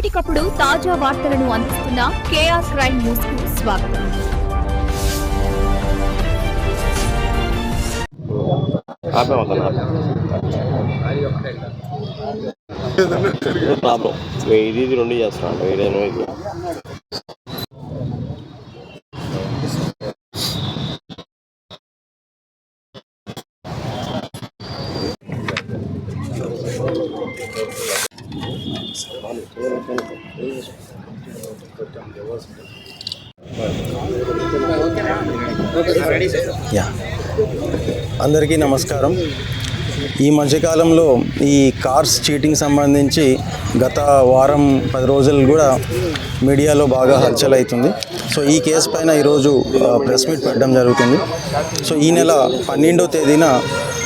ఎప్పటికప్పుడు తాజా వార్తలను అందిస్తున్న కేఆర్ క్రైమ్ న్యూస్ కు స్వాగతం. ఇది రెండు చేస్తున్నాను ఏదైనా అందరికీ నమస్కారం. ఈ మధ్యకాలంలో ఈ కార్స్ చీటింగ్ సంబంధించి గత వారం 10 రోజులు కూడా మీడియాలో బాగా హల్చల్ అవుతుంది. సో ఈ కేసు పైన ఈరోజు ప్రెస్ మీట్ పెట్టడం జరుగుతుంది. సో ఈ నెల 12వ తేదీన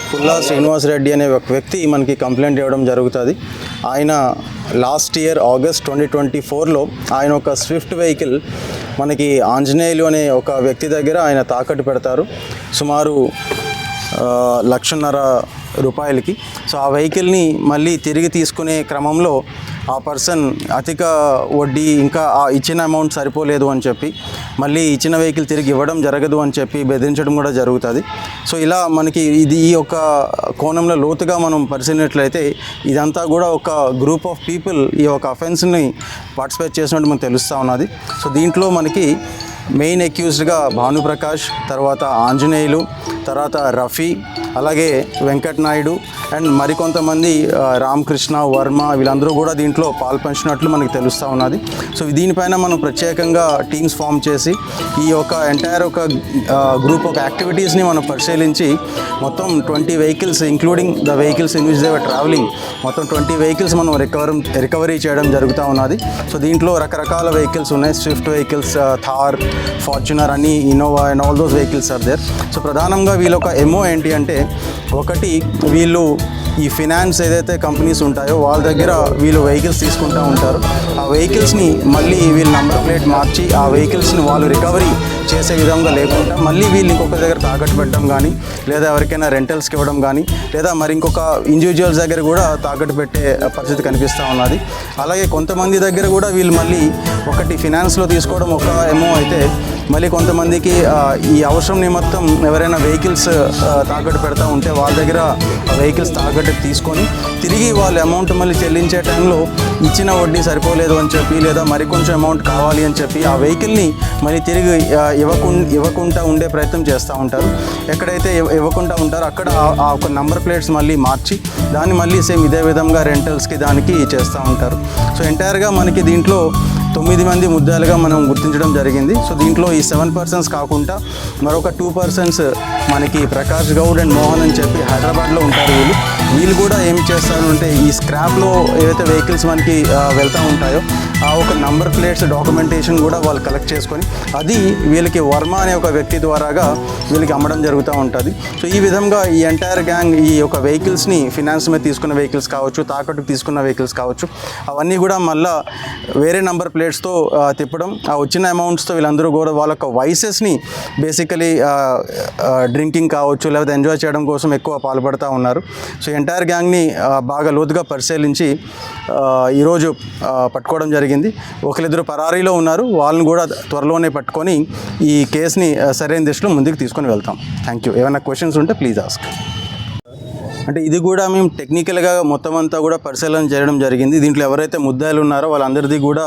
పుల్లా శ్రీనివాస్ రెడ్డి అనే ఒక వ్యక్తి మనకి కంప్లైంట్ ఇవ్వడం జరుగుతుంది. ఆయన లాస్ట్ ఇయర్ ఆగస్ట్ 2024లో ఆయన ఒక స్విఫ్ట్ వెహికల్ మనకి ఆంజనేయులు అనే ఒక వ్యక్తి దగ్గర ఆయన తాకట్టు పెడతారు సుమారు 1,50,000 రూపాయలకి. సో ఆ వెహికల్ని మళ్ళీ తిరిగి తీసుకునే క్రమంలో ఆ పర్సన్ అధిక వడ్డీ ఇంకా ఇచ్చిన అమౌంట్ సరిపోలేదు అని చెప్పి మళ్ళీ ఇచ్చిన వెహికల్ తిరిగి ఇవ్వడం జరగదు అని చెప్పి బెదిరించడం కూడా జరుగుతుంది. సో ఇలా మనకి ఈ యొక్క కోణంలో లోతుగా మనం పరిశీలినట్లయితే ఇదంతా కూడా ఒక గ్రూప్ ఆఫ్ పీపుల్ ఈ యొక్క అఫెన్స్ని పార్టిసిపేట్ చేసినట్టు మనకు తెలుస్తూ ఉన్నది. సో దీంట్లో మనకి మెయిన్ అక్యూజ్డ్గా భానుప్రకాష్, తర్వాత ఆంజనేయులు, తర్వాత రఫీ, అలాగే వెంకట్ నాయుడు అండ్ మరికొంతమంది రామకృష్ణ, వర్మ వీళ్ళందరూ కూడా దీంట్లో పాల్పంచినట్లు మనకు తెలుస్తూ ఉన్నది. సో దీనిపైన మనం ప్రత్యేకంగా టీమ్స్ ఫామ్ చేసి ఈ యొక్క ఎంటైర్ ఒక గ్రూప్ ఆఫ్ యాక్టివిటీస్ని మనం పరిశీలించి మొత్తం 20 vehicles including the vehicles in which they were travelling మొత్తం 20 వెహికల్స్ మనం రికవరీ చేయడం జరుగుతూ ఉన్నది. సో దీంట్లో రకరకాల వెహికల్స్ ఉన్నాయి. స్విఫ్ట్ వెహికల్స్, థార్, ఫార్చునర్ అని, Innova and all those vehicles are there. So ప్రధానంగా వీళ్ళ ఒక ఎంఓ ఏంటి అంటే, ఒకటి వీళ్ళు ఈ ఫినాన్స్ ఏదైతే కంపెనీస్ ఉంటాయో వాళ్ళ దగ్గర వీళ్ళు వెహికల్స్ తీసుకుంటూ ఉంటారు. ఆ వెహికల్స్ని మళ్ళీ వీళ్ళు నంబర్ ప్లేట్ మార్చి ఆ వెహికల్స్ని వాళ్ళు రికవరీ చేసే విధంగా లేకుండా మళ్ళీ వీళ్ళు ఇంకొక దగ్గర తాకట్టు పెట్టడం కానీ, లేదా ఎవరికైనా రెంటల్స్కి ఇవ్వడం కానీ, లేదా మరి ఇంకొక ఇండివిజువల్స్ దగ్గర కూడా తాకట్టు పెట్టే పరిస్థితి కనిపిస్తూ ఉన్నది. అలాగే కొంతమంది దగ్గర కూడా వీళ్ళు మళ్ళీ ఒకటి ఫినాన్స్లో తీసుకోవడం ఒక ఎమో అయితే, మళ్ళీ కొంతమందికి ఈ అవసరం నిమిత్తం ఎవరైనా వెహికల్స్ తాకట్టు పెడతా ఉంటే వాళ్ళ దగ్గర వెహికల్స్ తాకట్టు తీసుకొని తిరిగి వాళ్ళ అమౌంట్ మళ్ళీ చెల్లించే టైంలో ఇచ్చిన వడ్డీ సరిపోలేదు అని చెప్పి, లేదా మరికొంచెం అమౌంట్ కావాలి అని చెప్పి ఆ వెహికల్ని మళ్ళీ తిరిగి ఇవ్వకుండా ఉండే ప్రయత్నం చేస్తూ ఉంటారు. ఎక్కడైతే ఇవ్వకుండా ఉంటారో అక్కడ ఆ ఒక నంబర్ ప్లేట్స్ మళ్ళీ మార్చి దాన్ని మళ్ళీ సేమ్ ఇదే విధంగా రెంటల్స్కి దానికి చేస్తూ ఉంటారు. సో ఎంటైర్గా మనకి దీంట్లో 9 మంది ముద్దాలుగా మనం గుర్తించడం జరిగింది. సో దీంట్లో ఈ 7 పర్సన్స్ కాకుండా మరొక 2 పర్సన్స్ మనకి ప్రకాష్ గౌడ్ అండ్ మోహన్ అని చెప్పి హైదరాబాద్లో ఉంటారు. వీళ్ళు కూడా ఏం చేస్తారు అంటే, ఈ స్క్రాప్లో ఏవైతే వెహికల్స్ మనకి వెళ్తూ ఉంటాయో ఆ ఒక నంబర్ ప్లేట్స్ డాక్యుమెంటేషన్ కూడా వాళ్ళు కలెక్ట్ చేసుకొని అది వీళ్ళకి వర్మ అనే ఒక వ్యక్తి ద్వారాగా వీళ్ళకి అమ్మడం జరుగుతూ ఉంటుంది. సో ఈ విధంగా ఈ ఎంటైర్ గ్యాంగ్ ఈ యొక్క వెహికల్స్ని ఫినాన్స్ మీద తీసుకున్న వెహికల్స్ కావచ్చు, తాకట్టుకు తీసుకున్న వెహికల్స్ కావచ్చు, అవన్నీ కూడా మళ్ళీ వేరే నంబర్ ప్లేట్స్తో తిప్పడం, ఆ వచ్చిన అమౌంట్స్తో వీళ్ళందరూ కూడా వాళ్ళ యొక్క వయసెస్ని బేసికలీ డ్రింకింగ్ కావచ్చు లేకపోతే ఎంజాయ్ చేయడం కోసం ఎక్కువ పాల్పడుతూ ఉన్నారు. సో ఎంటైర్ గ్యాంగ్ని బాగా లోతుగా పరిశీలించి ఈరోజు పట్టుకోవడం జరిగింది. ఒకరిద్దరు పరారీలో ఉన్నారు, వాళ్ళని కూడా త్వరలోనే పట్టుకొని ఈ కేసుని సరైన దిశలో ముందుకు తీసుకొని వెళ్తాం. Thank you. ఏమైనా క్వశ్చన్స్ ఉంటే ప్లీజ్ ఆస్క్. అంటే ఇది కూడా మేము టెక్నికల్గా మొత్తం అంతా కూడా పరిశీలన చేయడం జరిగింది. దీంట్లో ఎవరైతే ముద్దాయిలు ఉన్నారో వాళ్ళందరిది కూడా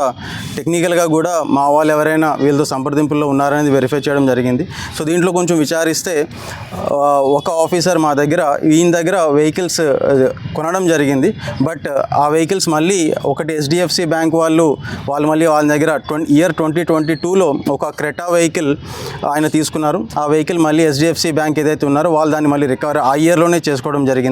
టెక్నికల్గా కూడా మా వాళ్ళు ఎవరైనా వీళ్ళతో సంప్రదింపుల్లో ఉన్నారనేది వెరిఫై చేయడం జరిగింది. సో దీంట్లో కొంచెం విచారిస్తే ఒక ఆఫీసర్ మా దగ్గర ఈయన దగ్గర వెహికల్స్ కొనడం జరిగింది. బట్ ఆ వెహికల్స్ మళ్ళీ ఒకటి HDFC బ్యాంక్ వాళ్ళు మళ్ళీ వాళ్ళ దగ్గర ఇయర్ 2022లో ఒక క్రెటా వెహికల్ ఆయన తీసుకున్నారు. ఆ వెహికల్ మళ్ళీ HDFC బ్యాంక్ ఏదైతే ఉన్నారో వాళ్ళు దాన్ని మళ్ళీ రికవరీ ఆ ఇయర్లోనే చేసుకోవడం జరిగింది.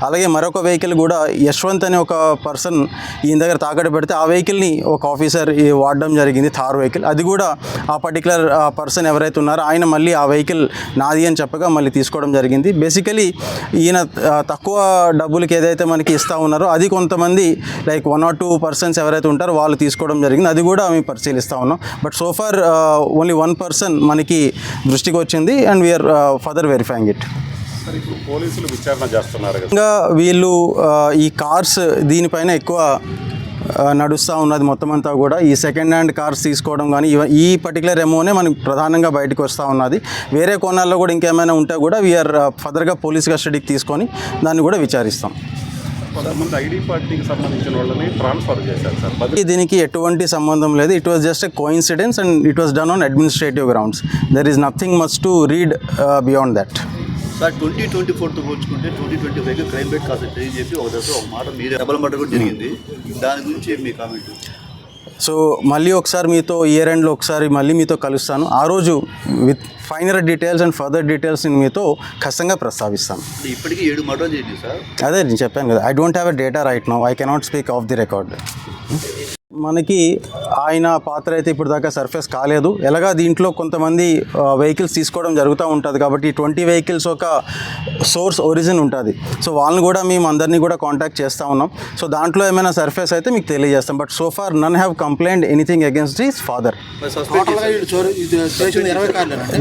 అలాగే మరొక వెహికల్ కూడా యశ్వంత్ అనే ఒక పర్సన్ ఈయన దగ్గర తాకట్టు పెడితే ఆ వెహికల్ని ఒక ఆఫీసర్ వాడడం జరిగింది, థార్ వెహికల్. అది కూడా ఆ పర్టికులర్ పర్సన్ ఎవరైతే ఉన్నారో ఆయన మళ్ళీ ఆ వెహికల్ నాది అని చెప్పగా మళ్ళీ తీసుకోవడం జరిగింది. బేసికలీ ఈయన తక్కువ డబ్బులకి ఏదైతే మనకి ఇస్తూ ఉన్నారో అది కొంతమంది లైక్ 1 or 2 పర్సన్స్ ఎవరైతే ఉంటారో వాళ్ళు తీసుకోవడం జరిగింది. అది కూడా మేము పరిశీలిస్తూ ఉన్నాం. But so far only 1 person మనకి దృష్టికి వచ్చింది and we are further verifying it. పోలీసులు విచారణ చేస్తున్నారు. ఇంకా వీళ్ళు ఈ కార్స్ దీనిపైన ఎక్కువ నడుస్తూ ఉన్నది మొత్తం అంతా కూడా. ఈ సెకండ్ హ్యాండ్ కార్స్ తీసుకోవడం కానీ ఈ పర్టికులర్ ఎమోనే మనకి ప్రధానంగా బయటకు వస్తూ ఉన్నది. వేరే కోణాల్లో కూడా ఇంకేమైనా ఉంటే కూడా వీఆర్ ఫర్దర్గా పోలీస్ కస్టడీకి తీసుకొని దాన్ని కూడా విచారిస్తాం. కొంతమంది ఐడి పార్టీకి సంబంధించిన వాళ్ళని ట్రాన్స్ఫర్ చేశారు సార్. దీనికి ఎటువంటి సంబంధం లేదు. It was just a coincidence and it was done on administrative grounds. There is nothing much to read beyond that. Sir 2024తో పోల్చుకుంటే 2025 క్రైమ్ రేట్ కాస్త చేంజ్ చెప్పి ఒక మాట మీరే డబల్ మర్డర్ కూడా జరిగింది. దాని గురించి మీ కామెంట్? సో మళ్ళీ ఒకసారి మీతో ఇయర్ ఎండ్లో ఒకసారి మళ్ళీ మీతో కలుస్తాను. ఆ రోజు with finer details and further details మీతో ఖచ్చితంగా ప్రస్తావిస్తాను. ఇప్పటికీ 7 మర్డర్ చేయండి సార్. అదే నేను చెప్పాను కదా, I don't have a data right now. I cannot speak of the record. మనకి ఆయన పాత్ర అయితే ఇప్పుడు దాకా సర్ఫేస్ కాలేదు. ఎలాగా దీంట్లో కొంతమంది వెహికల్స్ తీసుకోవడం జరుగుతూ ఉంటుంది కాబట్టి 20 వెహికల్స్ ఒక సోర్స్ ఒరిజిన్ ఉంటుంది. సో వాళ్ళని కూడా మేము అందరినీ కూడా కాంటాక్ట్ చేస్తూ ఉన్నాం. సో దాంట్లో ఏమైనా సర్ఫేస్ అయితే మీకు తెలియజేస్తాం. But so far none have complaint anything against his father.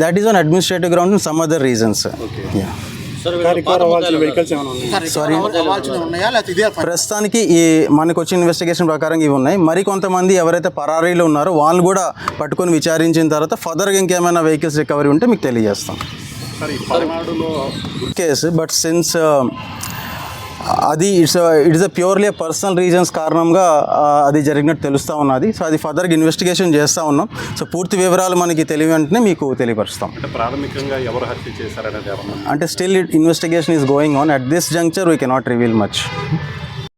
That is on administrative ground and some other reasons. ప్రస్తుతానికి ఈ మనకు వచ్చిన ఇన్వెస్టిగేషన్ ప్రకారం ఇవి ఉన్నాయి. మరి కొంతమంది ఎవరైతే పరారీలో ఉన్నారో వాళ్ళు కూడా పట్టుకొని విచారించిన తర్వాత ఫర్దర్గా ఇంకేమైనా వెహికల్స్ రికవరీ ఉంటే మీకు తెలియజేస్తాం. కేసు బట్ సిన్స్ అది ఇట్స్ ప్యూర్లీ పర్సనల్ రీజన్స్ కారణంగా అది జరిగినట్టు తెలుస్తూ ఉన్నది. సో అది ఫర్దర్గా ఇన్వెస్టిగేషన్ చేస్తూ ఉన్నాం. సో పూర్తి వివరాలు మనకి తెలియ వెంటనే మీకు తెలియపరుస్తాం. ప్రాథమికంగా ఎవరు హత్య చేశారనేది అంటే still investigation is going on. At this juncture we cannot reveal much.